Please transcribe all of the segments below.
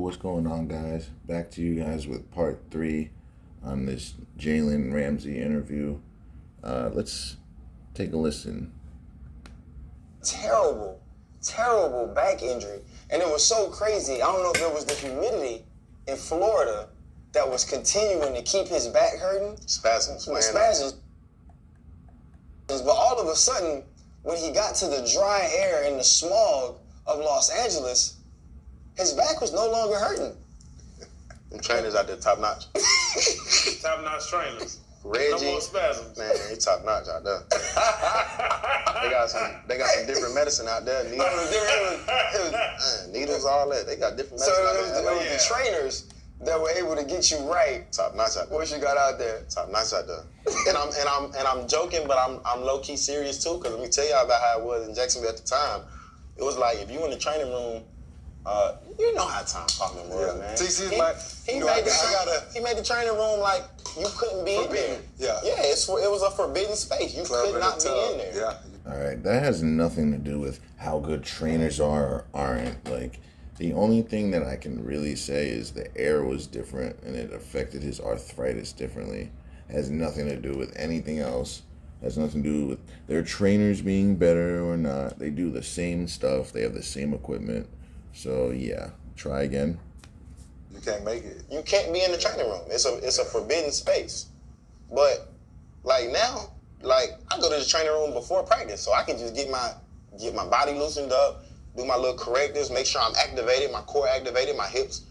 what's going on, guys? Back to you guys with part 3 on this Jalen Ramsey interview. Let's take a listen. Terrible back injury. And it was so crazy. I don't know if it was the humidity in Florida that was continuing to keep his back hurting. Spasms. But all of a sudden, when he got to the dry air and the smog of Los Angeles, his back was no longer hurting. Them trainers out there top notch. Top-notch trainers. Reggie, No more spasms. man, he top notch out there. They got some different medicine out there. Needles, all that. They got different medicine out So there. it was the trainers that were able to get you right. Top notch out there. What you got out there? Top notch out there. And I'm joking, but I'm low key serious too. Cause let me tell y'all about how it was in Jacksonville at the time. It was like if you in the training room, you know how Tom Coughlin was, man. He made the training room like you couldn't be in there. Yeah. Yeah, it was a forbidden space. You could not be in there. Yeah. All right, that has nothing to do with how good trainers are or aren't. Like, the only thing that I can really say is the air was different and it affected his arthritis differently. It has nothing to do with anything else. It has nothing to do with their trainers being better or not. They do the same stuff. They have the same equipment. So, yeah, try again. You can't make it. You can't be in the training room. It's a forbidden space. But like now, like I go to the training room before practice, so I can just get my body loosened up, do my little correctives, make sure I'm activated, my core activated, my hips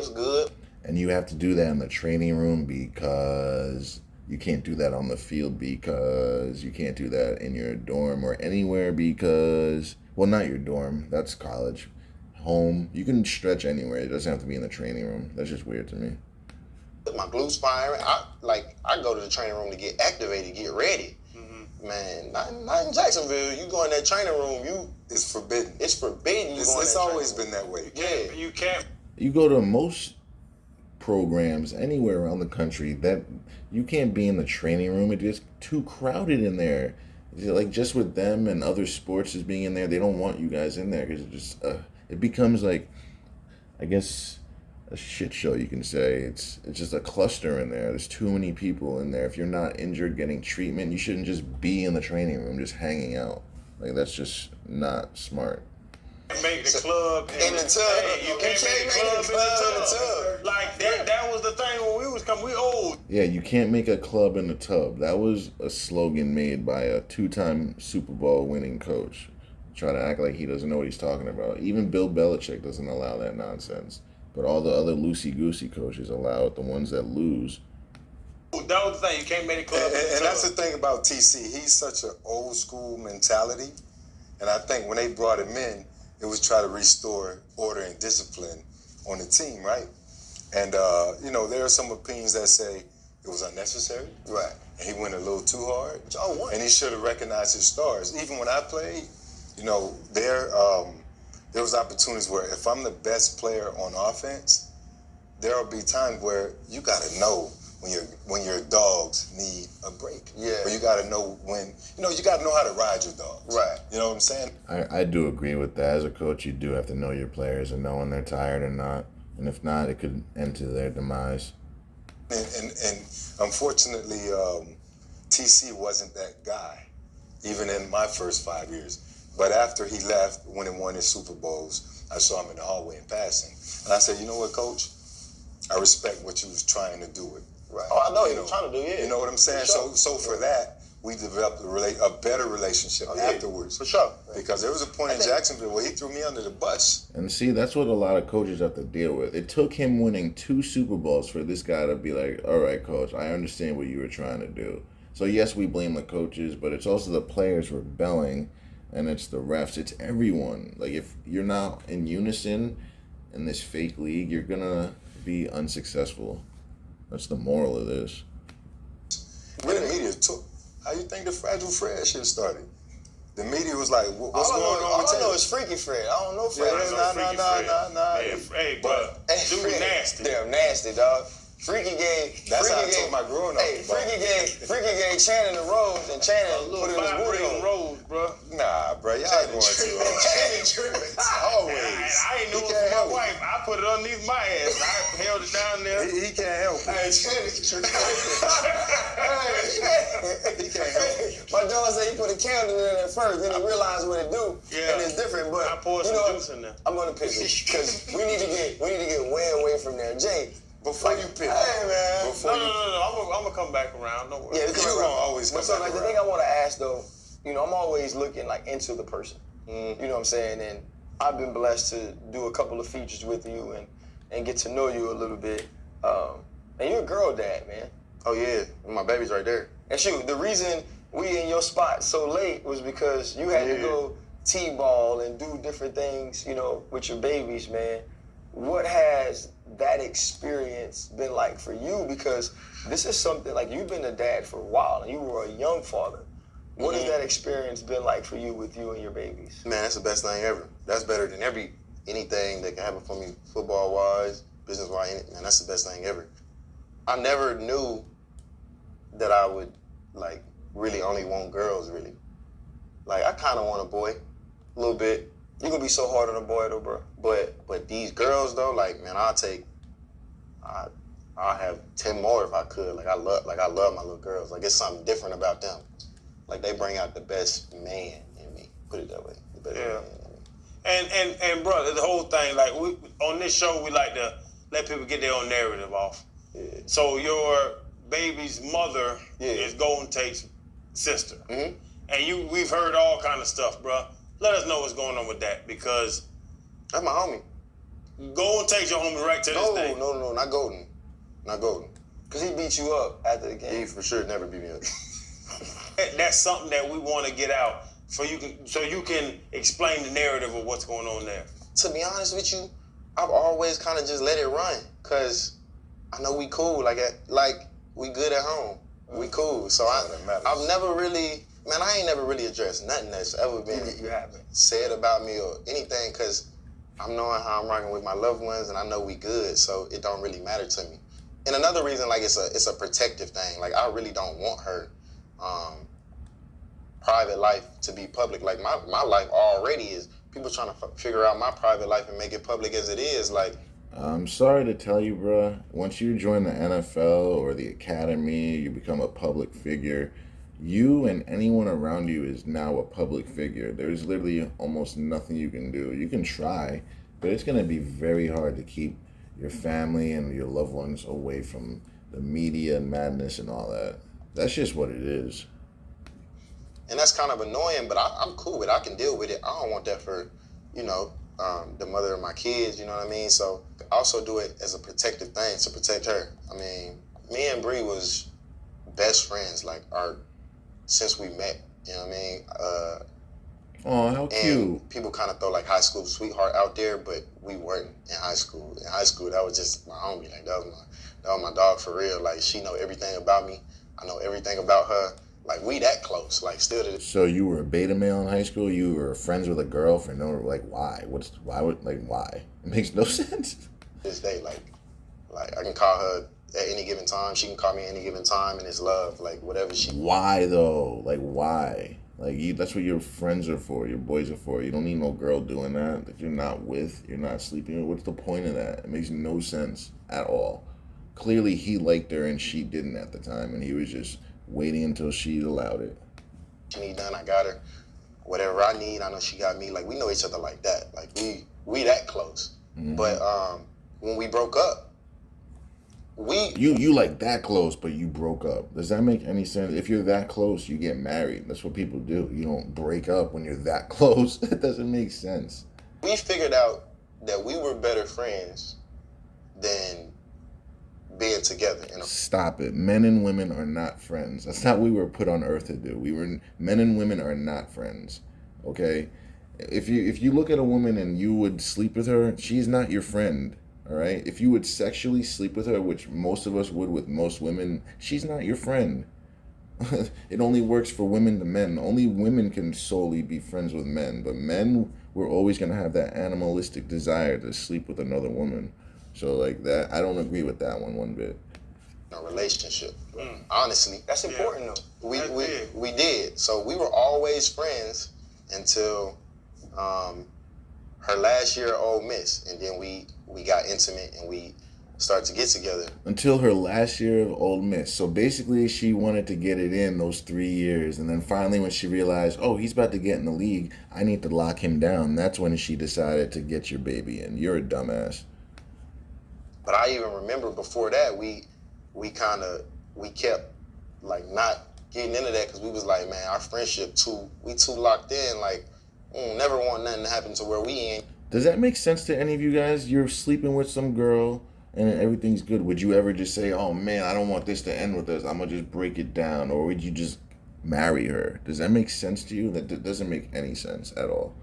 good. And you have to do that in the training room because you can't do that on the field because you can't do that in your dorm or anywhere because, well, not your dorm. That's college. Home. You can stretch anywhere. It doesn't have to be in the training room. That's just weird to me. My glutes firing. I go to the training room to get activated, get ready. Mm-hmm. Man, not in Jacksonville. You go in that training room, It's forbidden. it's forbidden. It's always been that way. Yeah. You can't. You go to most programs anywhere around the country that you can't be in the training room. It's just too crowded in there. Like, just with them and other sports just being in there, they don't want you guys in there because it just it becomes like, I guess, a shit show, you can say. It's just a cluster in there. There's too many people in there. If you're not injured getting treatment, you shouldn't just be in the training room just hanging out. Like, that's just not smart. Make the club In the tub. Hey, you can't make the club in the tub. Like that was the thing when we was coming. We old. Yeah, you can't make a club in the tub. That was a slogan made by a 2-time Super Bowl winning coach. Try to act like he doesn't know what he's talking about. Even Bill Belichick doesn't allow that nonsense. But all the other loosey-goosey coaches allow it, the ones that lose. That was the thing. You can't make the club in the tub. And that's the thing about TC. He's such an old school mentality. And I think when they brought him in, it was try to restore order and discipline on the team, right? And, there are some opinions that say it was unnecessary. Right. And he went a little too hard. What? And he should have recognized his stars. Even when I played, there was opportunities where if I'm the best player on offense, there'll be times where you got to know when your dogs need a break. Yeah. Or you got to know when, you got to know how to ride your dogs. Right. You know what I'm saying? I do agree with that. As a coach, you do have to know your players and know when they're tired or not. And if not, it could end to their demise. And unfortunately, TC wasn't that guy, even in my first 5 years. But after he left, when he won his Super Bowls, I saw him in the hallway and passing. And I said, you know what, Coach? I respect what you was trying to do. Right. Oh, I know you were trying to do, yeah. You know what I'm saying? For sure. So for that, we developed a better relationship afterwards. For sure. Because there was a point in Jacksonville where he threw me under the bus. And see, that's what a lot of coaches have to deal with. It took him winning 2 Super Bowls for this guy to be like, all right, coach, I understand what you were trying to do. So yes, we blame the coaches, but it's also the players rebelling, and it's the refs. It's everyone. Like, if you're not in unison in this fake league, you're going to be unsuccessful. That's the moral of this. When the media took, how you think the Fragile Fred shit started? The media was like, what's going on All with I know Taylor? is Freaky Fred. I don't know Fred. Yeah, nah. Hey, but dude Fred, nasty. Damn nasty, dog. That's how I told my growing up. Hey, Freaky gave Channing the rose, and Channing put it in his booty vibrating hole. rose, bro. Nah, bro, y'all going too hard. Always. I ain't know He it can't was help my wife. I put it underneath my ass. I held it down there. He can't help it. Hey, Channing tricked. He can't help it. My dog said he put a candle in it first, then he realized what it do, and it's different. But I poured you some know, juice in there. I'm gonna pick it because we need to get way away from there. Jay, Before you pick, hey man, No. I'm gonna come back around. Don't worry. yeah, you gonna always come so back like the around. thing I want to ask though, you know, I'm always looking like into the person. You know what I'm saying? And I've been blessed to do a couple of features with you and get to know you a little bit. And you're a girl dad, man. Oh yeah, my baby's right there. And shoot, the reason we in your spot so late was because you had to go T-ball and do different things, you know, with your babies, man. What has that experience been like for you? Because this is something, like, you've been a dad for a while and you were a young father. What has that experience been like for you with you and your babies? Man, that's the best thing ever. That's better than anything that can happen for me, football-wise, business-wise. Man, that's the best thing ever. I never knew that I would, like, really only want girls, really. Like, I kind of want a boy, a little bit. You gonna be so hard on a boy though, bro. But these girls, though, like, man, I'll have 10 more if I could. Like I love my little girls. Like, it's something different about them. Like, they bring out the best man in me. Put it that way. The best man in me. And brother, the whole thing, like, on this show, we like to let people get their own narrative off. Yeah. So your baby's mother Yeah. is Golden Tate's sister. Mhm. And we've heard all kind of stuff, bro. Let us know what's going on with that, because That's my homie. Golden Tate's your homie right to this day. No, not Golden. Not Golden. Cause he beat you up after the game. He for sure never beat me up. That's something that we want to get out so you can explain the narrative of what's going on there. To be honest with you, I've always kind of just let it run, cause I know we cool. Like we good at home. We cool. So I've never really, man, I ain't never really addressed nothing that's ever been You haven't. said about me or anything, cause I'm knowing how I'm rocking with my loved ones, and I know we good, so it don't really matter to me. And another reason, like, it's a protective thing. Like, I really don't want her private life to be public. Like, my life already is people trying to figure out my private life and make it public as it is. Like, I'm sorry to tell you, bruh, once you join the NFL or the academy, you become a public figure. You and anyone around you is now a public figure. There's literally almost nothing you can do. You can try, but it's going to be very hard to keep your family and your loved ones away from the media and madness and all that. That's just what it is. and that's kind of annoying, but I'm cool with it. I can deal with it. I don't want that for, the mother of my kids, you know what I mean? So I also do it as a protective thing to protect her. I mean, me and Bree was best friends, like, since we met, you know what I mean? Oh, how cute. And people kind of throw, like, high school sweetheart out there, but we weren't in high school. In high school, that was just my homie. Like, that was my dog for real. Like, she know everything about me. I know everything about her. Like, we that close. Like, still to this. So you were a beta male in high school? You were friends with a girl for no, like, why? Why? It makes no sense. This day, like I can call her at any given time. She can call me at any given time, and it's love. Like, whatever she. Why, though? Like, why? Like, that's what your friends are for, your boys are for. You don't need no girl doing that you're not with, you're not sleeping with. What's the point of that? It makes no sense at all. Clearly, he liked her and she didn't at the time, and he was just waiting until she allowed it. She need done, I got her. Whatever I need, I know she got me. Like, we know each other like that. Like, we that close. Mm-hmm. But when we broke up, You like that close, but you broke up. Does that make any sense? If you're that close, you get married. That's what people do. You don't break up when you're that close. That doesn't make sense. we figured out that we were better friends than being together. Stop it. Men and women are not friends. That's not what we were put on earth to do. Men and women are not friends. Okay? If you look at a woman and you would sleep with her, she's not your friend. All right? If you would sexually sleep with her, which most of us would with most women, she's not your friend. It only works for women to men. Only women can solely be friends with men. But men, we're always going to have that animalistic desire to sleep with another woman. So, like, that, I don't agree with that one bit. a relationship. Honestly, That's important though. we That's we big. we did. So we were always friends until her last year at Ole Miss, and then we got intimate and we started to get together. Until her last year of Ole Miss. So basically, she wanted to get it in those 3 years, and then finally, when she realized, oh, he's about to get in the league, I need to lock him down. That's when she decided to get your baby in. You're a dumbass. But I even remember before that we kept like not getting into that because we was like, man, our friendship too locked in. Like, never want nothing to happen to where we ain't. Does that make sense to any of you guys? You're sleeping with some girl and everything's good. Would you ever just say, oh man, I don't want this to end with us, I'm gonna just break it down? Or would you just marry her? Does that make sense to you? That doesn't make any sense at all.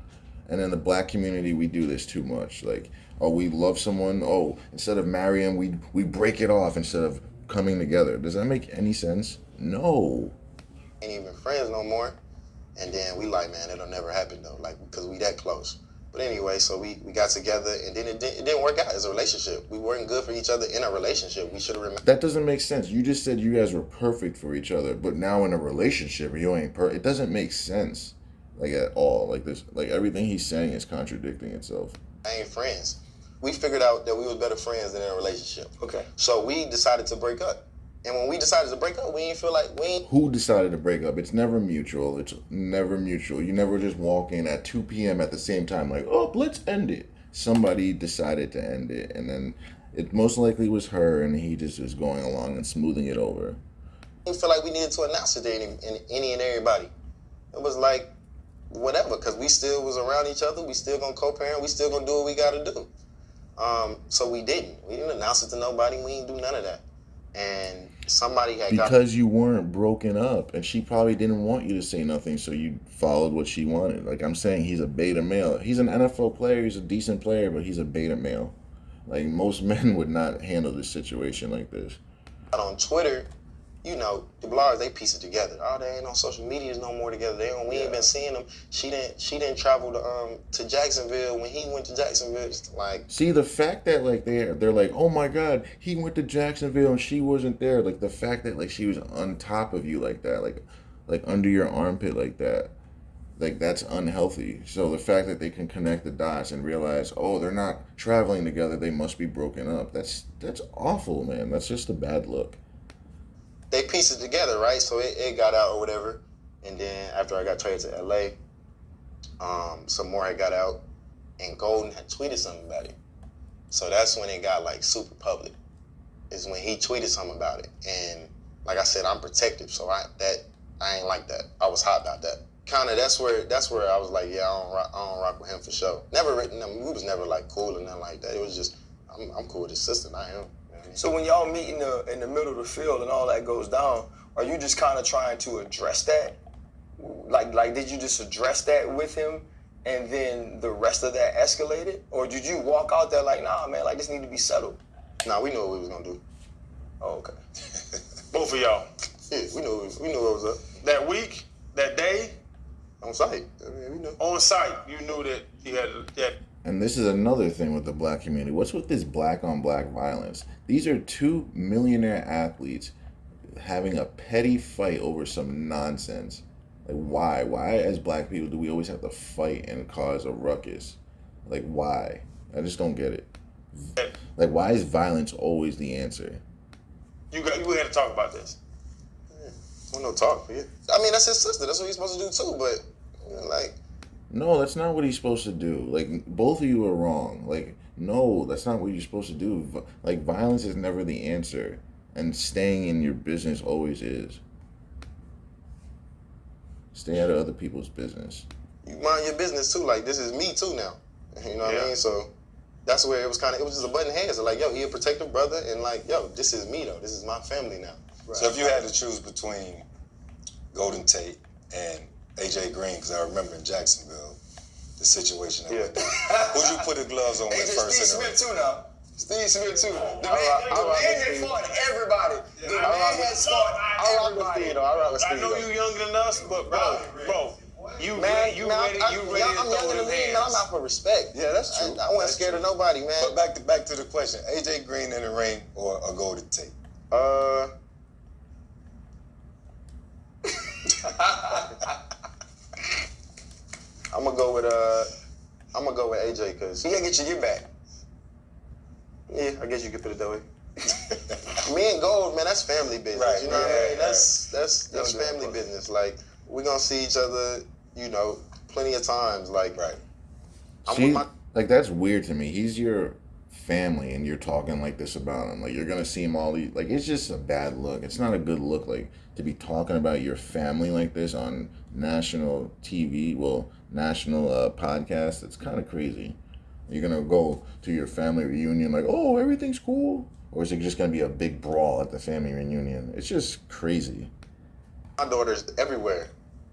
And in the black community, we do this too much. Like, oh, we love someone, oh, instead of marrying, we break it off instead of coming together. Does that make any sense? No. Ain't even friends no more. And then we like, man, it'll never happen though, like, because we that close. But anyway, so we got together, and then it didn't work out as a relationship. We weren't good for each other in a relationship. We should have remembered. That doesn't make sense. You just said you guys were perfect for each other, but now in a relationship, you ain't perfect. It doesn't make sense, like, at all. Like this, like everything he's saying is contradicting itself. I ain't friends. We figured out that we was better friends than in a relationship. Okay. So we decided to break up. And when we decided to break up, we didn't feel like Who decided to break up? It's never mutual. It's never mutual. You never just walk in at 2 p.m. at the same time like, oh, let's end it. Somebody decided to end it, and then it most likely was her, and he just was going along and smoothing it over. we didn't feel like we needed to announce it to any and everybody. It was like, whatever, because we still was around each other. We still gonna co-parent. We still gonna do what we gotta do. So we didn't. We didn't announce it to nobody. We didn't do none of that. And somebody had because you weren't broken up, and she probably didn't want you to say nothing, so you followed what she wanted. Like I'm saying, he's a beta male. He's an NFL player. He's a decent player, but he's a beta male. Like most men would not handle this situation like this. on Twitter, you know, the bloggers, they piece it together. Oh, they ain't on social medias no more together. We ain't been seeing them. She didn't travel to Jacksonville when he went to Jacksonville. It's like, see, the fact that like they're like, oh my God, he went to Jacksonville and she wasn't there. Like the fact that like she was on top of you like that, like under your armpit like that, like that's unhealthy. So the fact that they can connect the dots and realize, oh, they're not traveling together, they must be broken up. That's awful, man. That's just a bad look. they pieced it together, right? So it got out or whatever. And then after I got traded to LA, some more had got out, and Golden had tweeted something about it. So that's when it got like super public. Is when he tweeted something about it. And like I said, I'm protective, so I ain't like that. I was hot about that. Kind of that's where I was like, yeah, I don't rock with him for sure. Never written them. We was never like cool or nothing like that. It was just I'm cool with his sister, not him. So when y'all meet in the middle of the field and all that goes down, are you just kind of trying to address that? Like did you just address that with him, and then the rest of that escalated, or did you walk out there like, nah, man, like this need to be settled? Nah, we knew what we was gonna do. Oh, okay. Both of y'all. Yeah, we knew what was up. That week, that day, On site, I mean, we knew. on site, you knew that you had that. And this is another thing with the black community. What's with this black on black violence? These are two millionaire athletes having a petty fight over some nonsense. Like why? Why as black people do we always have to fight and cause a ruckus? Like why? I just don't get it. Like why is violence always the answer? We had to talk about this. We no talk for you. I mean, that's his sister. That's what he's supposed to do too. But you know, like, No, that's not what he's supposed to do. Like, both of you are wrong. Like, no, that's not what you're supposed to do. Like, violence is never the answer. And staying in your business always is. Stay out of other people's business. you mind your business too. Like, this is me too now. You know what I mean? So that's where it was just a button heads. Like, yo, he a protective brother, and like, yo, this is me though. This is my family now. Right. So if you had to choose between Golden Tate and AJ Green, because I remember in Jacksonville, the situation that went down. Who'd you put the gloves on with AJ first Steve in the Smith too now. Steve Smith too. The I rock man with had Steve. fought everybody. The I rock man with- has fought I rock with everybody. Steve though. I rock with I Steve know though. you younger than us, but bro, you ready to I'm throw younger than them me, man. I'm hands. out for respect. Yeah, that's true. I wasn't That's scared true. of nobody, man. But back to the question: AJ Green in the ring or a Golden Tate? I'm gonna go with AJ because He gotta get your get back. yeah, I guess you could put it that way. Me and Gold, man, that's family business. Right, You know what I yeah, mean? That's Don't do that, family bro. business. Like we gonna see each other, you know, plenty of times. Like I'm See, with my like that's weird to me. He's your family, and you're talking like this about him. Like you're gonna see him all these. Like it's just a bad look. It's not a good look. Like to be talking about your family like this on national TV, well, national podcast. It's kind of crazy. You're gonna go to your family reunion like, oh, everything's cool, or is it just gonna be a big brawl at the family reunion? It's just crazy. daughter's everywhere,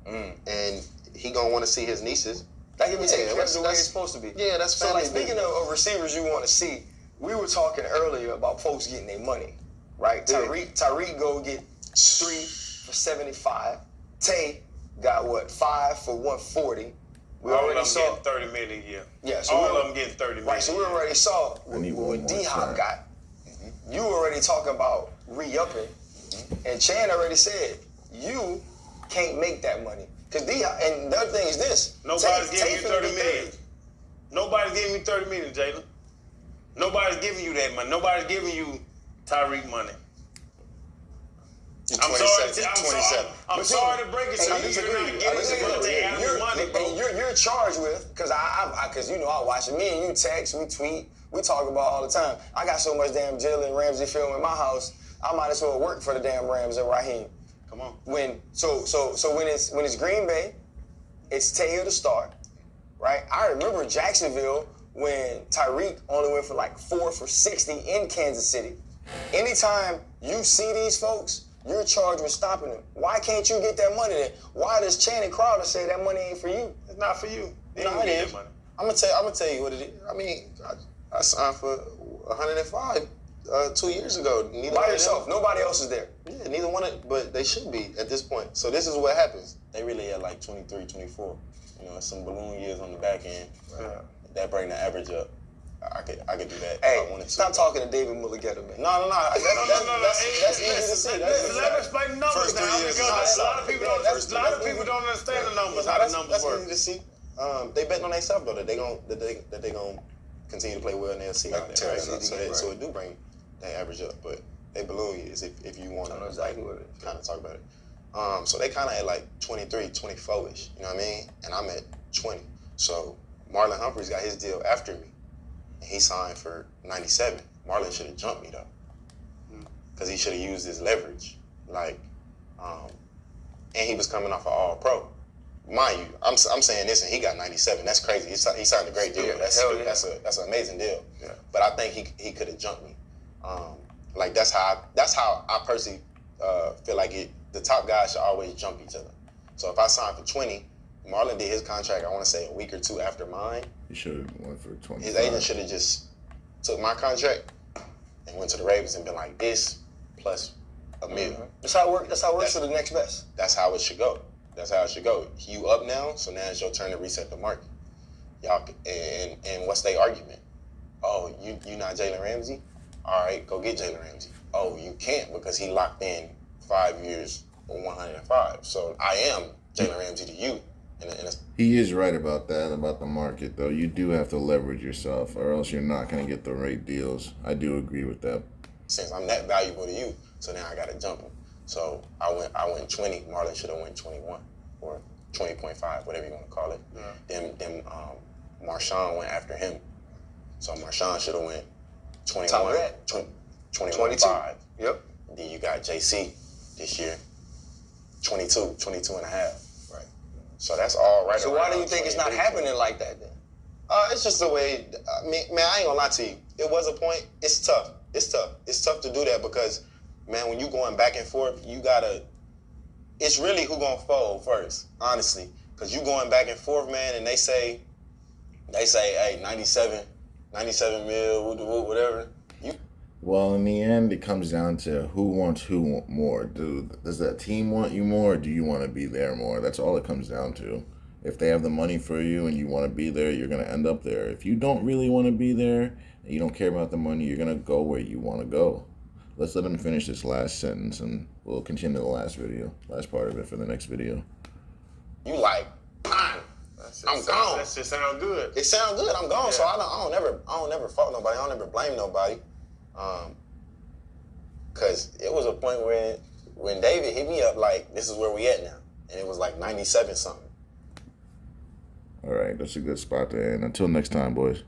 and he gonna want to see his nieces. That can be taken care of that's- the way it's that's- supposed to be. Yeah, that's So, family like, speaking business. of receivers you want to see, we were talking earlier about folks getting their money, right? Yeah. Tyreek go get 3 for 75. Tay got what, 5 for 140. We All of already them saw. getting 30 million a year. Yeah, so all we- of them getting 30 million. Right, so we already saw I need what one more D-Hop shot. got. You already talking about re-upping, and Chan already said you can't make that money. Cause D-Hop, and the other thing is this: Nobody's Tay giving you finna 30 be million. Nobody's giving you 30 million, Jalen. Nobody's giving you that money. Nobody's giving you Tyreek money. You're I'm sorry. 27. I'm sorry to break it to I you. disagree. You're not getting it, but they have the money, bro. And you're charged with, because because you know I watch it. Me and you text, we tweet, we talk about all the time. I got so much damn Jalen Ramsey film in my house. I might as well work for the damn Rams and Raheem. Come on. When when it's Green Bay, it's Taylor to start, right? I remember Jacksonville when Tyreek only went for like 4 for 60 in Kansas City. Anytime you see these folks, you're charged with stopping them. Why can't you get that money then? Why does Channing Crowder say that money ain't for you? It's not for you. You No, don't it get is. that money. I'm gonna tell you what it is. I mean, I signed for 105 2 years ago. Neither By one of yourself. them- Nobody else is there. Yeah, neither one of, but they should be at this point. So this is what happens. They really at like 23, 24. You know, some balloon years on the back end. That bring the average up. I could do that if I Hey, wanted to. stop talking to David Mulligetta, man. No. That's easy to Listen, see. let me explain the numbers First 3 now years because is a lot of people don't. that's- A lot of people don't understand the numbers. How the numbers That's work. easy to see. They betting on themselves though that they gonna continue to play well and they'll see out there. Right? So it do bring that average up, but they balloon years if you want I know to exactly what it is. kind of talk about it. So they kind of at like 23, 24-ish, you know what I mean? And I'm at 20. So Marlon Humphreys got his deal after me, and he signed for 97. Marlon should have jumped me though, because he should have used his leverage. Like, and he was coming off an All-Pro. Mind you, I'm saying this, and he got 97. That's crazy. He signed a great deal. Yeah, That's hell yeah. that's an amazing deal. Yeah. But I think he could have jumped me. Like that's how I personally feel like the top guys should always jump each other. So if I signed for 20, Marlon did his contract, I want to say a week or two after mine. He should have went for 20. His agent should have just took my contract and went to the Ravens and been like, this plus a million. That's how it works. That's how it works for the next best. That's how it should go. That's how it should go. You up now, so now it's your turn to reset the market. Y'all and what's their argument? Oh, you not Jalen Ramsey? All right, go get Jalen Ramsey. Oh, you can't because he locked in 5 years or 105. So I am Jalen Ramsey to you. He is right about that, about the market, though. You do have to leverage yourself, or else you're not going to get the right deals. I do agree with that. Since I'm that valuable to you, so now I got to jump him. So I went 20. Marlon should have went 21 or 20.5, whatever you want to call it. Yeah. Then Marshawn went after him. So Marshawn should have went 21, Top of that. 21.5. Yep. Then you got JC this year, 22 and a half. Right. So that's all right. So why do you think it's not happening like that then? It's just the way, man, I ain't gonna lie to you. It was a point. It's tough. It's tough to do that because, man, when you going back and forth, it's really who gonna fold first, honestly. Because you going back and forth, man, and they say, hey, 97 mil, whatever. Well, in the end, it comes down to who wants who more. Does that team want you more, or do you want to be there more? That's all it comes down to. If they have the money for you and you want to be there, you're going to end up there. If you don't really want to be there and you don't care about the money, you're going to go where you want to go. let's let him finish this last sentence, and we'll continue the last part of it for the next video. You like, I'm gone. That shit sound good. It sounds good. I'm gone. Yeah. So I don't never fault nobody. I don't never blame nobody. Cause it was a point when David hit me up like, this is where we at now, and it was like 97 something. All right, that's a good spot to end. Until next time, boys.